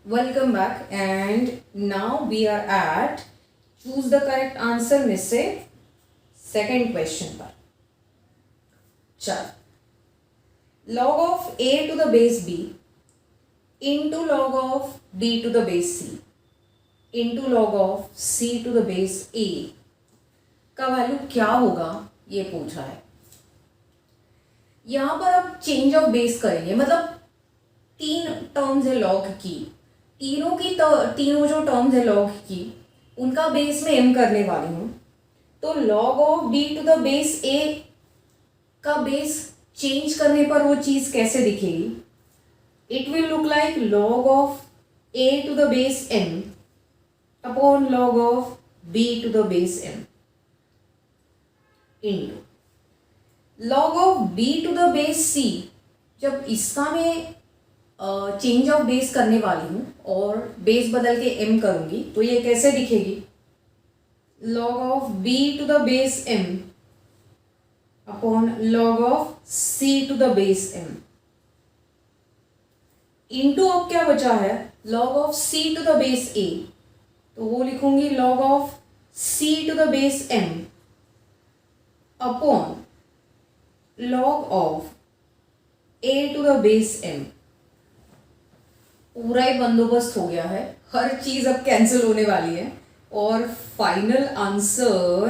Welcome back, and now we are at choose the correct answer में से second question पर. चल, log of a to the base b into log of b to the base c into log of c to the base a का value क्या होगा ये पूछा है. यहाँ पर अब चेंज ऑफ बेस करेंगे, मतलब तीन टर्म्स है लॉग की, तीनों जो टर्म्स है लॉग की उनका बेस में m करने वाली हूँ. तो log of b to the base a का बेस चेंज करने पर वो चीज़ कैसे दिखेगी? It will look like log of a to the base m upon log of b to the base m into log of b to the base c. जब इसका मैं चेंज ऑफ बेस करने वाली हूँ और बेस बदल के m करूँगी तो ये कैसे दिखेगी? log of b to the base m upon log of c to the base m into अब क्या बचा है? log of c to the base a, तो वो लिखूंगी log of c to the base m upon log of a to the base m. पूरा ही बंदोबस्त हो गया है, हर चीज अब कैंसिल होने वाली है और फाइनल आंसर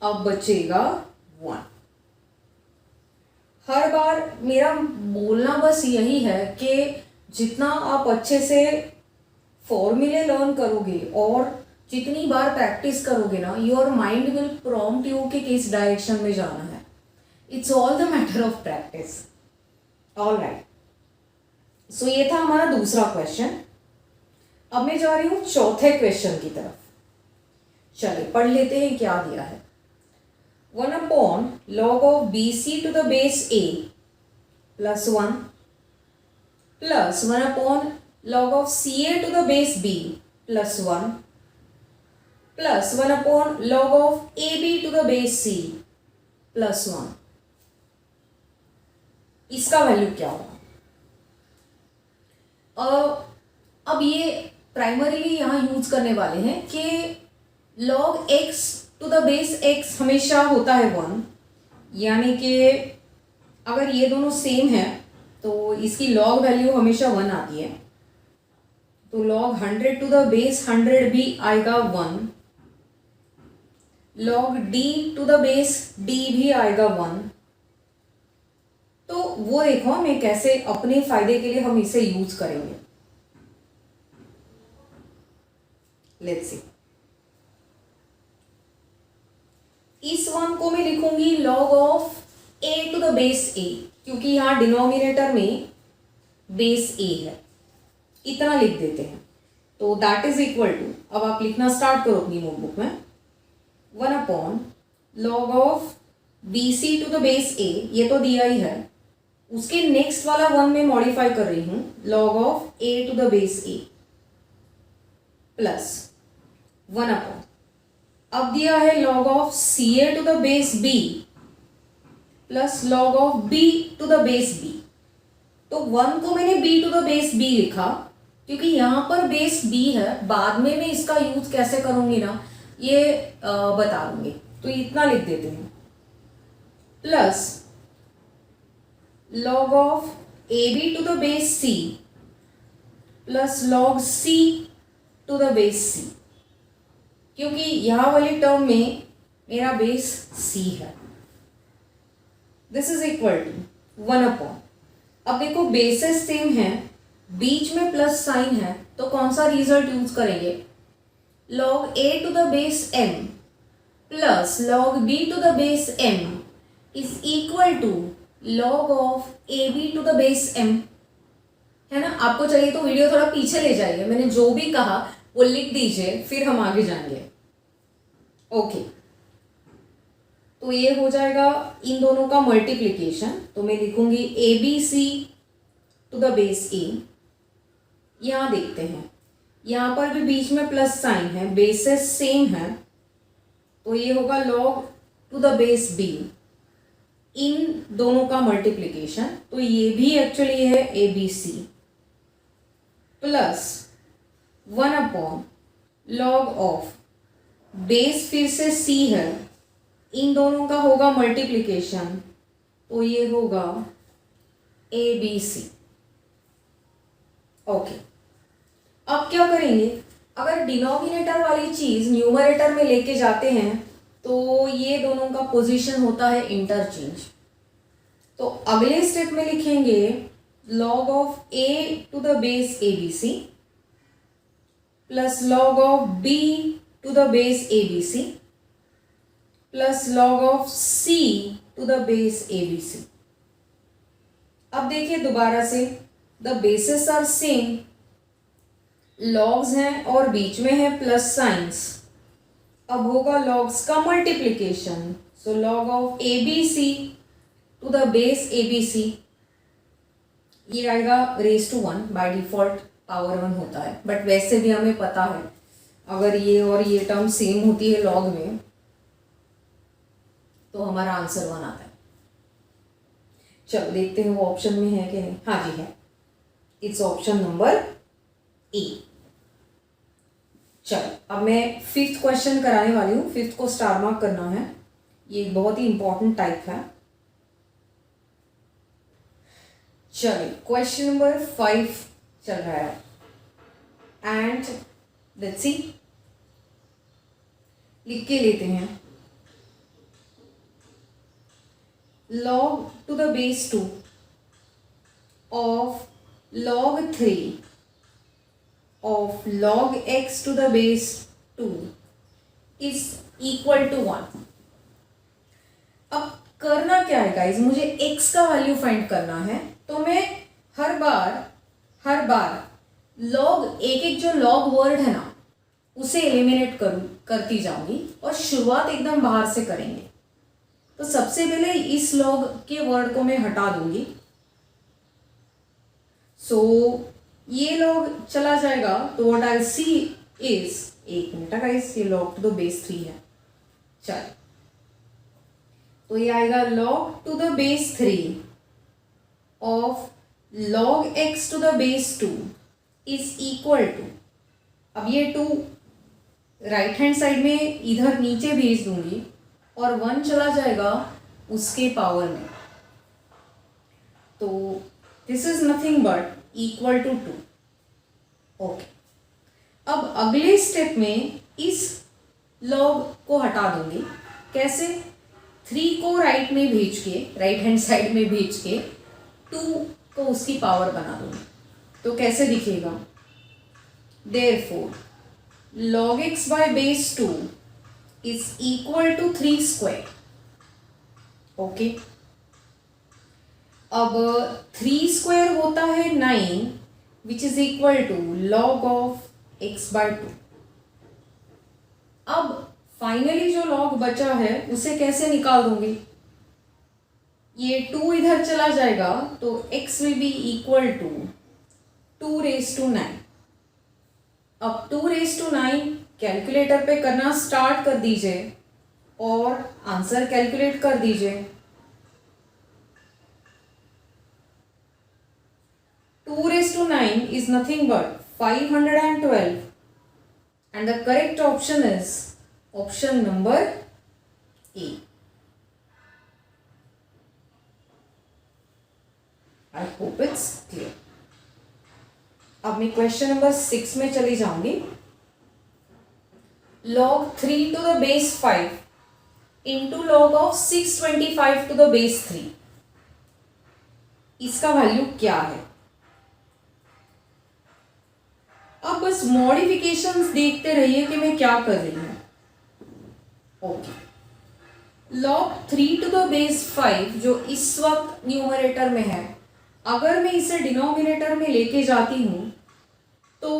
अब बचेगा 1. हर बार मेरा बोलना बस यही है कि जितना आप अच्छे से फॉर्मूले लर्न करोगे और जितनी बार प्रैक्टिस करोगे ना, your mind will prompt you कि किस डायरेक्शन में जाना है. It's all the matter of practice. All right, so ये था हमारा दूसरा क्वेश्चन. अब मैं जा रही हूँ चौथे क्वेश्चन की तरफ. चलिए पढ़ लेते हैं क्या दिया है. 1 upon log of B C to the base a plus 1 plus 1 upon log of C A to the base b plus 1 plus 1 upon log of A B to the base c plus 1. इसका value क्या होगा? अब ये primarily यहाँ use करने वाले हैं कि log x to the base x हमेशा होता है 1, यानी कि अगर ये दोनों सेम है तो इसकी log वैल्यू हमेशा 1 आती है. तो log 100 टू द बेस 100 भी आएगा 1, log d to the base d भी आएगा 1. तो वो देखो मैं कैसे अपने फायदे के लिए हम इसे यूज करेंगे. Let's see. इस 1 को मैं लिखूंगी log of a to the base a, क्योंकि यहां डिनोमिनेटर में बेस a है. इतना लिख देते हैं. तो दैट इज इक्वल टू, अब आप लिखना स्टार्ट करो अपनी नोटबुक में, 1 upon log of B C to the base a, ये तो दिया ही है. उसके नेक्स्ट वाला 1 में मॉडिफाई कर रही हूं, log of a to the base a plus 1 upon, अब दिया है log of C A to the base b plus log of b to the base b. तो 1 को मैंने b to the base b लिखा क्योंकि यहां पर बेस b है. बाद में मैं इसका यूज कैसे करूंगी ना, ये बता दूंगी. तो इतना लिख देते हैं plus log of A B to the base c plus log c to the base c, क्योंकि यहां वाली टर्म में मेरा बेस c है. This is equal to 1 upon, अब देखो बेसेस सेम है, बीच में प्लस साइन है, तो कौन सा रिजल्ट यूज करेंगे? log a to the base m plus log b to the base m is equal to log of A B to the base m, है ना. आपको चाहिए तो वीडियो थोड़ा पीछे ले जाइए, मैंने जो भी कहा वो लिख दीजिए, फिर हम आगे जाएंगे. ओके, तो ये हो जाएगा इन दोनों का मल्टीप्लिकेशन. तो मैं लिखूंगी A B C to the base a. यहां देखते हैं, यहां पर भी बीच में प्लस साइन है, बेसेस सेम है, तो ये होगा log to the base b. इन दोनों का मल्टीप्लिकेशन, तो ये भी एक्चुअली है A B C plus 1 upon log of base फिर से c है, इन दोनों का होगा मल्टीप्लिकेशन, तो ये होगा ABC। ओके, अब क्या करेंगे, अगर डिनोमिनेटर वाली चीज न्यूमरेटर में लेके जाते हैं तो ये दोनों का पोजीशन होता है इंटरचेंज। तो अगले स्टेप में लिखेंगे log of a to the base ABC plus log of b to the base ABC plus log of c to the base ABC। अब देखिए दोबारा से, the basis are same, logs हैं और बीच में है प्लस साइंस। अब होगा लॉग्स का multiplication, so log of ABC to the base ABC, ये आएगा raise to 1, by default power 1 होता है, बट वैसे भी हमें पता है अगर ये और ये टर्म सेम होती है लॉग में तो हमारा आंसर 1 आता है। चलो देखते हैं वो ऑप्शन में है कि नहीं। हाँ जी है, इट्स ऑप्शन नंबर ए। चलो अब मैं 5th क्वेश्चन कराने वाली हूँ। 5th को स्टार मार्क करना है, ये एक बहुत ही इंपॉर्टेंट टाइप है। चलिए क्वेश्चन नंबर 5 चल रहा है एंड लेट्स सी, लिख के लेते हैं log to the base 2 of log 3 of log x to the base 2 is equal to 1। अब करना क्या है गाइज, मुझे x का वैल्यू फाइंड करना है, तो मैं हर बार log एक जो log वर्ड है ना उसे एलिमिनेट करती जाऊंगी और शुरुआत एकदम बाहर से करेंगे। तो सबसे पहले इस log के वर्ड को मैं हटा दूंगी, सो ये log चला जाएगा, तो व्हाट आई सी इज, एक मिनट गाइस, ये log टू द बेस 3 है। चल तो ये आएगा log to the base 3 of log x to the base 2 is equal to, अब ये 2 राइट हैंड साइड में इधर नीचे भेज दूंगी और 1 चला जाएगा उसके पावर में, तो this is nothing but equal to 2। Okay, अब अगले स्टेप में इस log को हटा दूंगी। कैसे, 3 को राइट में भेज के, राइट हैंड साइड में भेज के 2 को उसकी पावर बना दूंगी, तो कैसे दिखेगा, therefore log x by base 2 is equal to 3 square. Okay, अब 3 स्क्वायर होता है 9 which is equal to log of x by 2। अब फाइनली जो log बचा है उसे कैसे निकाल दूंगी, ये 2 इधर चला जाएगा तो x will be equal to 2 raise to 9। अब 2 रेज टू 9 कैलकुलेटर पे करना स्टार्ट कर दीजिए और आंसर कैलकुलेट कर दीजिए। 2 raised to 9 is nothing but 512 and the correct option is option number A। I hope it's clear। अब मैं क्वेश्चन नंबर 6 में चली जाऊंगी। log 3 to the base 5 into log of 625 to the base 3, इसका value क्या है। अब बस मॉडिफिकेशंस देखते रहिए कि मैं क्या कर रही हूं। Okay, log 3 to the base 5 जो इस वक्त न्यूमरेटर में है, अगर मैं इसे डिनोमिनेटर में लेके जाती हूं तो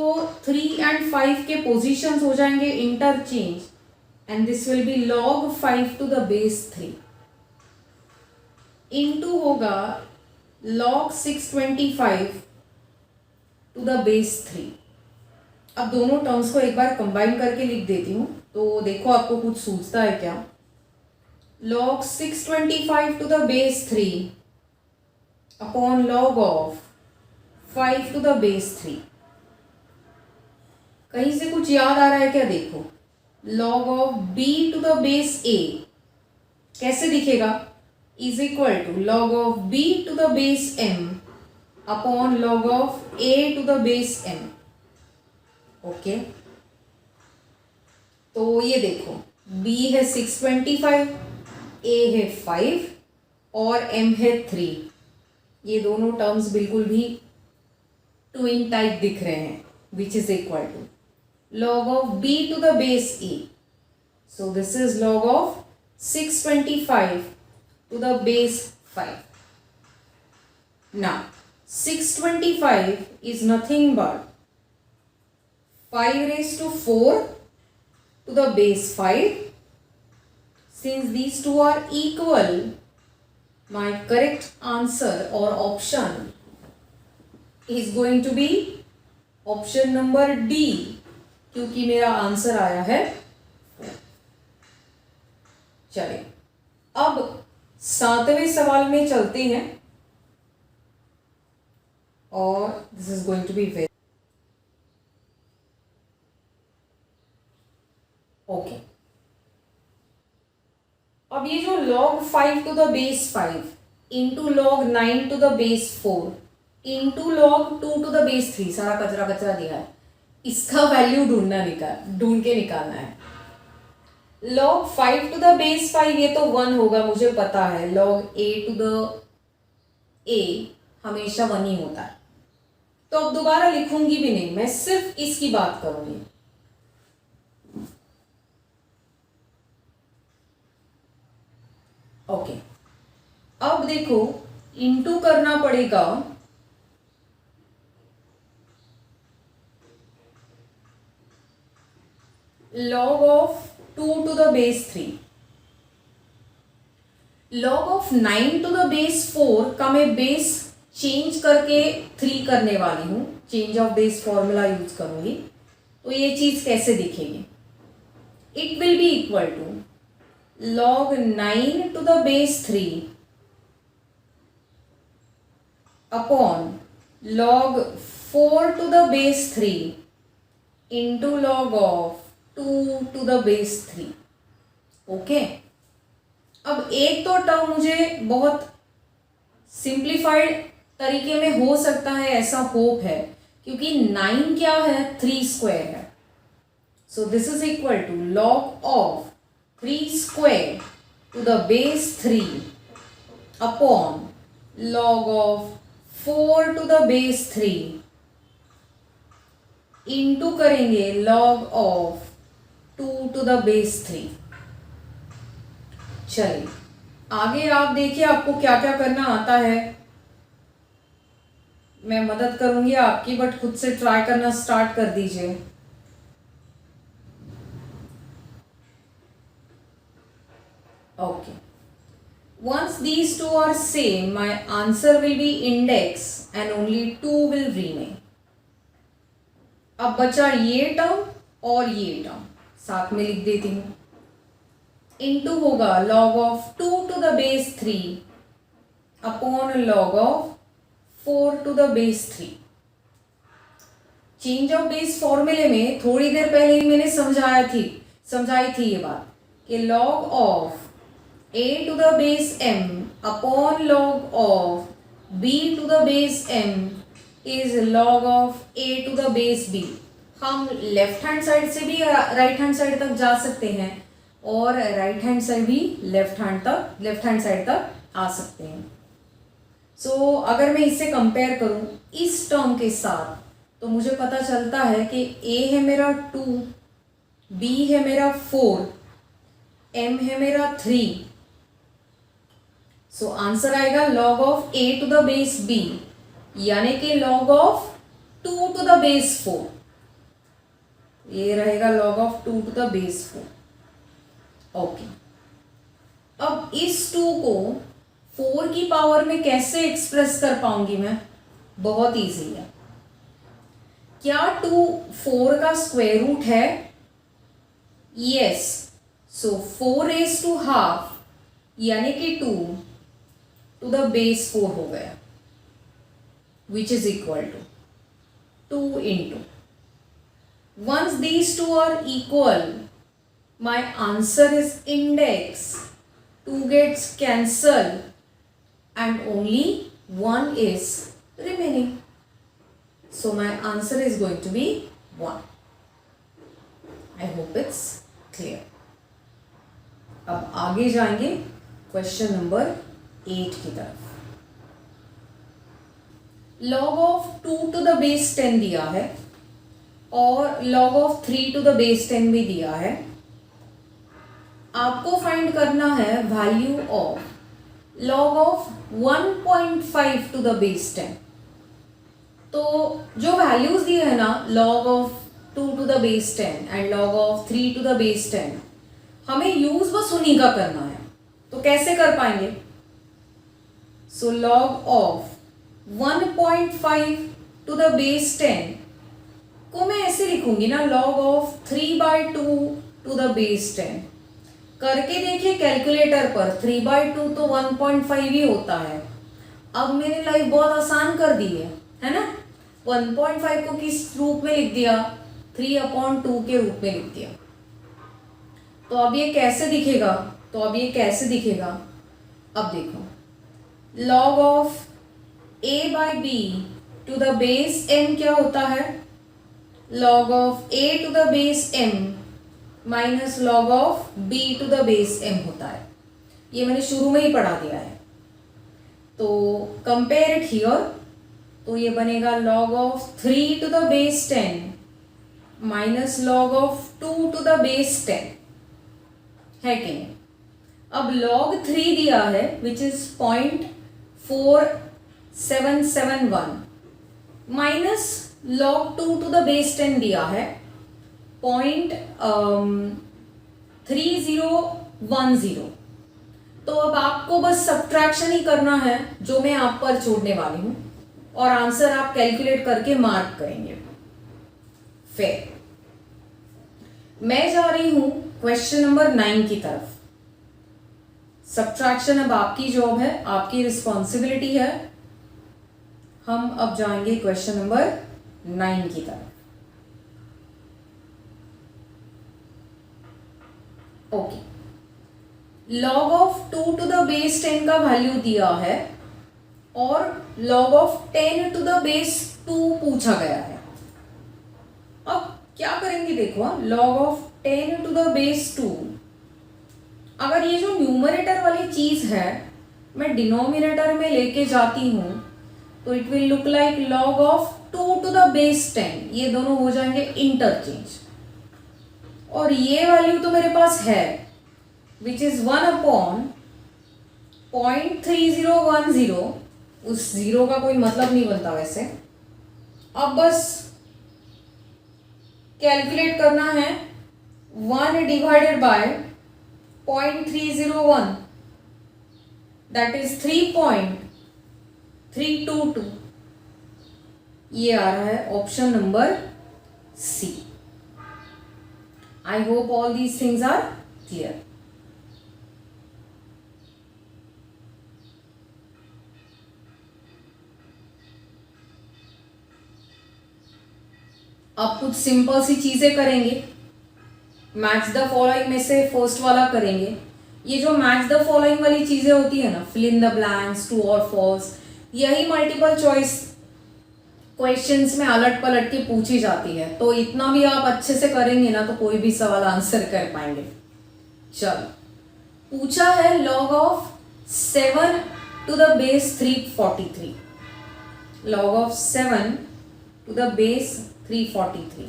3 एंड 5 के पोजीशंस हो जाएंगे interchange and this will be log 5 to the base 3 into होगा log 625 टू द बेस 3। अब दोनों टर्म्स को एक बार कंबाइन करके लिख देती हूँ, तो देखो आपको कुछ सूझता है क्या। log 625 to the base 3 upon log of 5 to the base 3। कहीं से कुछ याद आ रहा है क्या? देखो, log of b to the base a कैसे दिखेगा? Is equal to log of b to the base m upon log of a to the base m। Okay, तो ये देखो, b है 625, a है 5 और m है 3। ये दोनों टर्म्स बिल्कुल भी ट्विन टाइप दिख रहे हैं, which is equal to log of b to the base a. So this is log of 625 to the base 5. Now 625 is nothing but 5 raised to 4 to the base 5. Since these two are equal, my correct answer or option is going to be option number D, क्योंकि मेरा answer आया है। चलिए अब 7वें सवाल में चलते हैं और this is going to be very okay. अब ये जो log 5 to the base 5 into log 9 to the base 4 into log 2 to the base 3 सारा कचरा कचरा दिया है, इसका वैल्यू ढूंढ के निकालना है। log 5 टू द बेस 5 ये तो 1 होगा, मुझे पता है। log a to the a हमेशा 1 ही होता है, तो अब दोबारा लिखूंगी भी नहीं, मैं सिर्फ इसकी बात करूंगी। ओके, अब देखो इंटू करना पड़ेगा log of 2 to the base 3। log of 9 to the base 4 का मैं बेस चेंज करके 3 करने वाली हूं, change of base formula use करूंगी। तो ये चीज कैसे दिखेगी? It will be equal to log 9 to the base 3 upon log 4 to the base 3 into log of 2 to the base 3। Okay, अब एक तो टर्म मुझे बहुत सिंप्लीफाइड तरीके में हो सकता है, ऐसा होप है, क्योंकि 9 क्या है? 3 स्क्वायर है। So this is equal to log of 3 square to the base 3 upon log of 4 to the base 3 into करेंगे log of 2 to the base 3। चलिए आगे आप देखिए आपको क्या क्या करना आता है, मैं मदद करूंगी आपकी, बट खुद से ट्राई करना स्टार्ट कर दीजिए। Okay, once these two are same, my answer will be index and only 2 will remain। अब बचा ये टर्म और ये टर्म, साथ में लिख देती हूं। इंटू होगा log of 2 to the base 3 upon log of 4 to the base 3। Change of base फॉर्मूले में थोड़ी देर पहले ही मैंने समझाई थी ये बात कि log of a to the base m upon log of b to the base m is log of a to the base b। हम लेफ्ट हैंड साइड से भी राइट हैंड साइड तक जा सकते हैं और राइट हैंड से भी लेफ्ट हैंड साइड तक आ सकते हैं। सो अगर मैं इसे कंपेयर करूं इस टर्म के साथ, तो मुझे पता चलता है कि a है मेरा 2, b है मेरा 4, m है मेरा 3। सो आंसर आएगा log of a to the base b, यानी कि log of 2 to the base 4। ये रहेगा log of 2 to the base 4। Okay, अब इस 2 को 4 की पावर में कैसे एक्सप्रेस कर पाऊंगी मैं? बहुत इजी है। क्या 2 4 का स्क्वायर रूट है? Yes, so 4 raise to half यानी कि 2 टू द बेस 4 हो गया, which is equal to 2 into Once these two are equal, my answer is index. 2 gets cancelled and only 1 is remaining. So my answer is going to be 1. I hope it's clear. अब आगे जाएंगे question number 8 की तरफ. log of 2 to the base 10 दिया है और log of 3 to the base 10 भी दिया है. आपको फाइंड करना है value of log of 1.5 to the base 10. तो जो वैल्यूज दिए है ना, log of 2 to the base 10 and log of 3 to the base 10, हमें यूज बस उन्हीं का करना है. तो कैसे कर पाएंगे? सो log of 1.5 to the base 10 को मैं ऐसे लिखूंगी ना, log of 3/2 to the base 10. करके देखिए कैलकुलेटर पर, 3/2 तो 1.5 ही होता है. अब मेरी लाइफ बहुत आसान कर दी है ना. 1.5 को किस रूप में लिख दिया? 3/2 के रूप में लिख दिया. तो अब ये कैसे दिखेगा? अब देखो, log of a/b to the base m क्या होता है? log of a to the base m minus log of b to the base m होता है. ये मैंने शुरू में ही पढ़ा दिया है. तो कंपेयर इट हियर. तो ये बनेगा log of 3 to the base 10 minus log of 2 to the base 10 है कि नहीं? अब log 3 दिया है which is 0.4771 minus log 2 to the base 10 दिया है 0.3010. तो अब आपको बस सब्ट्रैक्शन ही करना है जो मैं आप पर छोड़ने वाली हूं और आंसर आप कैलकुलेट करके मार्क करेंगे. फिर मैं जा रही हूं क्वेश्चन नंबर 9 की तरफ. सब्ट्रैक्शन अब आपकी जॉब है, आपकी रिस्पॉन्सिबिलिटी है. हम अब जाएंगे क्वेश्चन नंबर 9 की तरफ. Okay. log of 2 to the base 10 का वैल्यू दिया है और log of 10 to the base 2 पूछा गया है. अब क्या करेंगे देखो, log of 10 to the base 2. अगर ये जो न्यूमरेटर वाली चीज है मैं डिनोमिनेटर में लेके जाती हूं तो it will look like log of 2 to the base 10. ये दोनों हो जाएंगे इंटरचेंज. और ये वैल्यू तो मेरे पास है विच इज 1/0.3010. उस जीरो का कोई मतलब नहीं बनता वैसे. अब बस कैलकुलेट करना है 1 डिवाइडेड बाय 0.301 दैट इज 3.322. ये आ रहा है option number C. I hope all these things are clear. अब कुछ सिंपल सी चीजें करेंगे. मैच द फॉलोइंग में से फर्स्ट वाला करेंगे. ये जो मैच द फॉलोइंग वाली चीजें होती है ना, fill in the blanks, true और फॉल्स, यही मल्टीपल चॉइस क्वेश्चंस में अलट पलट के पूछी जाती है. तो इतना भी आप अच्छे से करेंगे ना तो कोई भी सवाल आंसर कर पाएंगे. चलो, पूछा है log of 7 to the base 343. log of 7 to the base 343.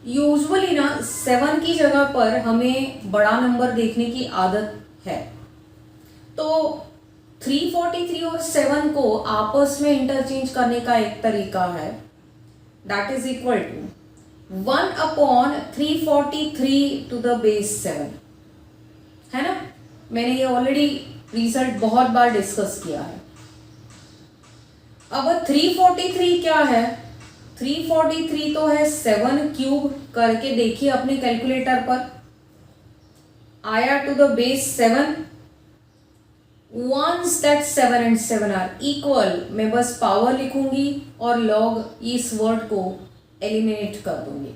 Usually ना 7 की जगह पर हमें बड़ा नंबर देखने की आदत है. तो 343 और 7 को आपस में इंटरचेंज करने का एक तरीका है, that is equal to 1/343 to the base 7 है ना. मैंने ये ऑलरेडी रिजल्ट बहुत बार डिस्कस किया है. अब 343 क्या है? 343 तो है 7 क्यूब. करके देखिए अपने कैलकुलेटर पर, आया to the base 7. Once that 7 and 7 are equal, मैं बस पावर लिखूंगी और log इस वर्ड को एलिमिनेट कर दूंगी।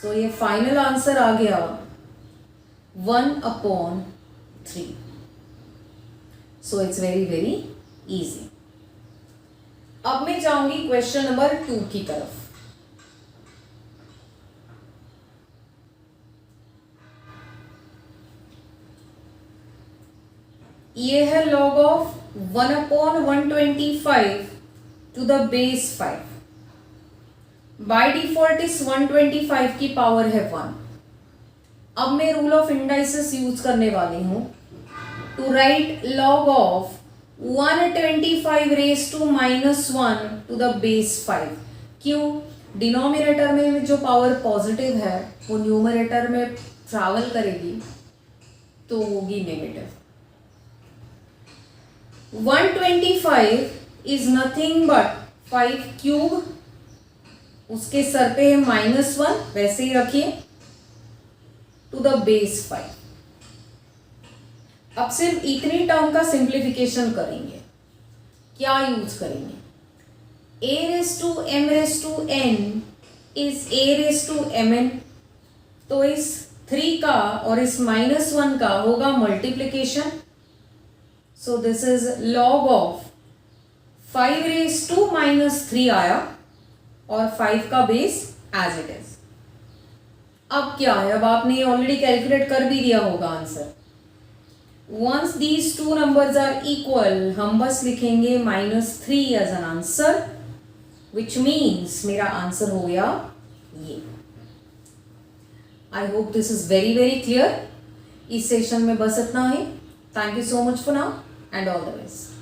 सो ये फाइनल आंसर आ गया 1/3। So it's very very easy. अब मैं जाऊंगी क्वेश्चन नंबर 2 की तरफ। ये है log of 1/125 to the base 5। By default इस 125 की पावर है 1। अब मैं रूल ऑफ इंडाइसिस यूज करने वाली हूं to write log of 125 raise to -1 to the base 5। क्यों? डिनोमिनेटर में जो पावर पॉजिटिव है वो न्यूमरेटर में ट्रैवल करेगी तो होगी negative. 125 is nothing but 5 cube, उसके सर पे है -1, वैसे ही रखिए, टू द बेस 5। अब सिर्फ इतनी टर्म का सिंप्लीफिकेशन करेंगे। क्या यूज करेंगे? a raise to m raise to n is a raise to mn। तो इस 3 का और इस -1 का होगा multiplication. So this is log of 5 raise to -3 आया और 5 का बेस एज इट इज। अब क्या है? अब आपने ये ऑलरेडी कैलकुलेट कर भी दिया होगा answer. Once these two numbers are equal हम बस लिखेंगे -3 as an answer, which means मेरा आंसर हो गया ये। I hope this is very very clear. इस सेशन में बस इतना ही। Thank you so much for now and all the best.